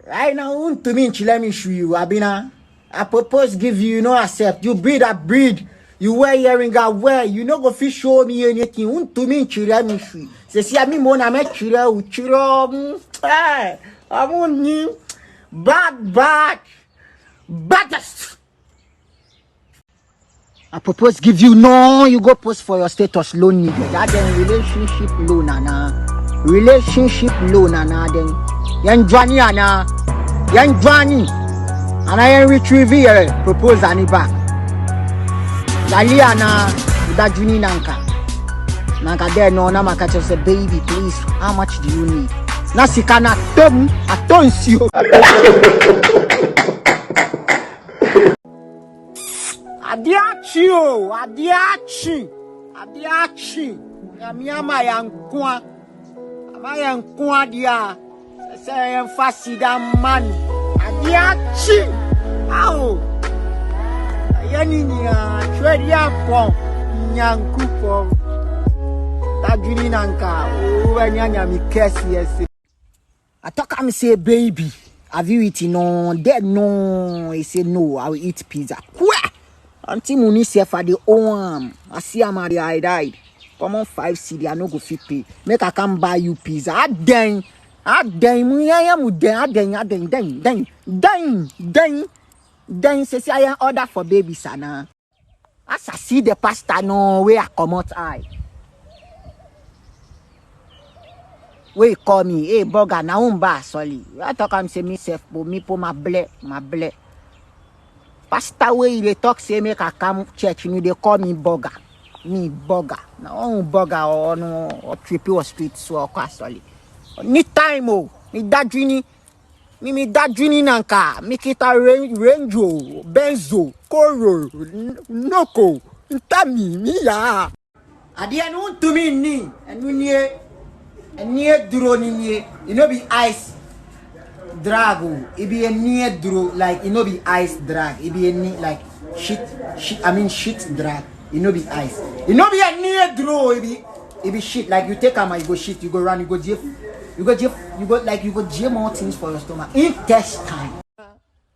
Right now, to me, let me show you, Abina. I propose give you, accept. You breed, I breed. You wear earring, I wear. You no go fit show me anything. To me, let me show you. Say, see, I mean, I make chira. Hey, I want you. Baddest. I propose give you, no, you go post for your status loan needed. That then relationship loan, relationship loan, then. Yan Johnny, Young Johnny, and I retrieve here, propose any back. Laliana, that Juni Nanka. Nanka there, no, Namaka say, baby, please, how much do you need? Nasikana, I don't see you. Adiachi. Yamiama Yankwa. Amayankwa dia. Say I'm fasida man. Adiachi. Ow. Yani nya trade ya pon. Nyanku pon. Dagini nanka. O anyanya mi kesi yes. I talk am say baby. Have you eaten? No, dead no. He say no. I will eat pizza. Where? Auntie Muni say for the arm. I see Amari I died. Come on 5 CD. I no go fit pay. Make I come buy you pizza. I then. Then say I order for baby sana. As I see the pasta no where I come out eye. Where call me, hey burger na umba sorry. I talk am say myself, but me put my ble. Pastor way they talk say make I come church, they call me burger. Me burger. Now burger or no or trippy or street so or sorry. Ni time oh, me that dreamy nanka, make it a range, benzo, koro, noko, tami, me ya. Adian want to me ni, and we near drone in you know be ice drag, it be a near draw like it no be ice drag, it be a like shit drag, it no be ice, it no be a near draw, it be shit like you take a you go shit, you go run, you go jeff. You go gym more things for your stomach. Intestine.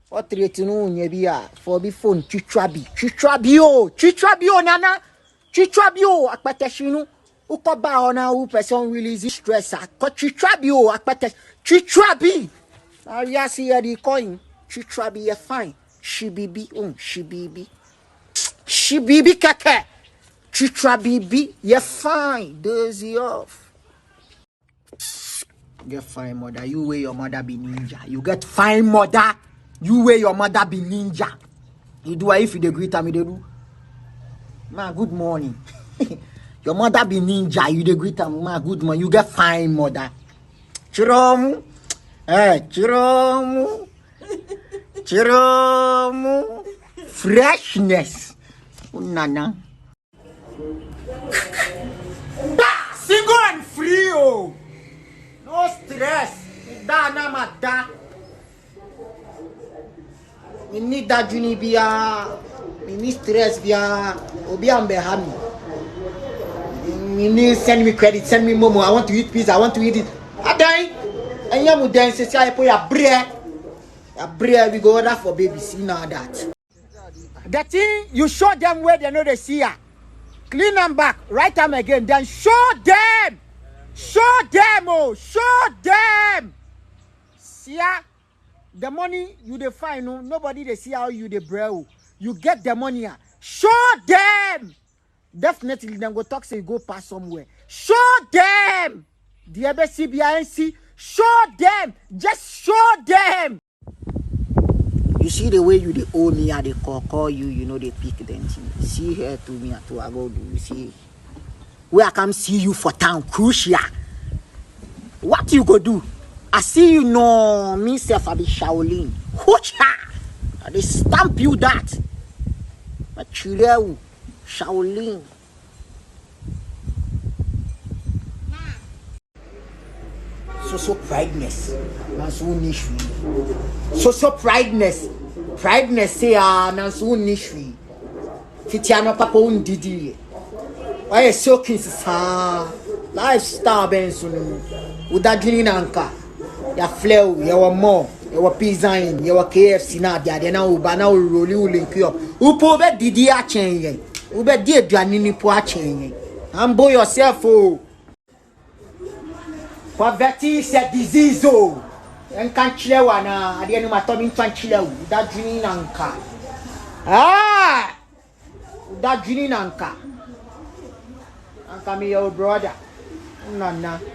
What treating on your for be phone? Chitrabio, nana. Chitrabio, akpateshinu. Ukoba ona who person release stress. Chitrabio, akpatesh. Chitrabi. Now you see the coin. Chitrabi, you're fine. Shibibi, Shibibi keke. Chitrabibi, you're fine. Dozy off. Get fine mother, you way your mother be ninja. You get fine mother, you way your mother be ninja. You do if you greet me, they do. Ma, good morning. Your mother be ninja, you greet me, ma, good morning. You get fine mother. Chiromu, chiromu, freshness. Nana. Single and free, oh. No stress. Da. Me need that juni bia. Me need stress bia. Obi ambe hami. Me need send me credit, send me momo. I want to eat pizza. I want to eat it. I die. And you mu dance say I put your bread. Your bread we go order for baby. See now that. The thing you show them where they know they see ya. Clean them back. Write them again. Then show them. Show them. See the money you define, no, nobody they see how you the bro. You get the money. Show them. Definitely then go talk say you go pass somewhere. Show them. The BCBNC. Show them. Just show them. You see the way you they owe me, they call you, you know they pick them. See here to me to I go do. You see. Where I come see you for town, crucial. What you go do? I see you know me self I be Shaolin. I they stamp you that. But you Shaolin. So prideness. So prideness say na so nishwi. Fitiano papa undidi. Why is so kiss lifestyle benson with that green anchor? Ya flow, ya more. Your pizza in, your KFC now, they now uba now rolling link you up. Upo be didi a change. Ube di dwanini po a change. Ambo yourself oh. Poverty is a disease oh. En kan chile wana ade no matomi ntwan chile wo. Da dwini nanka. Ah! Da dwini nanka. Anka me your brother. Nana.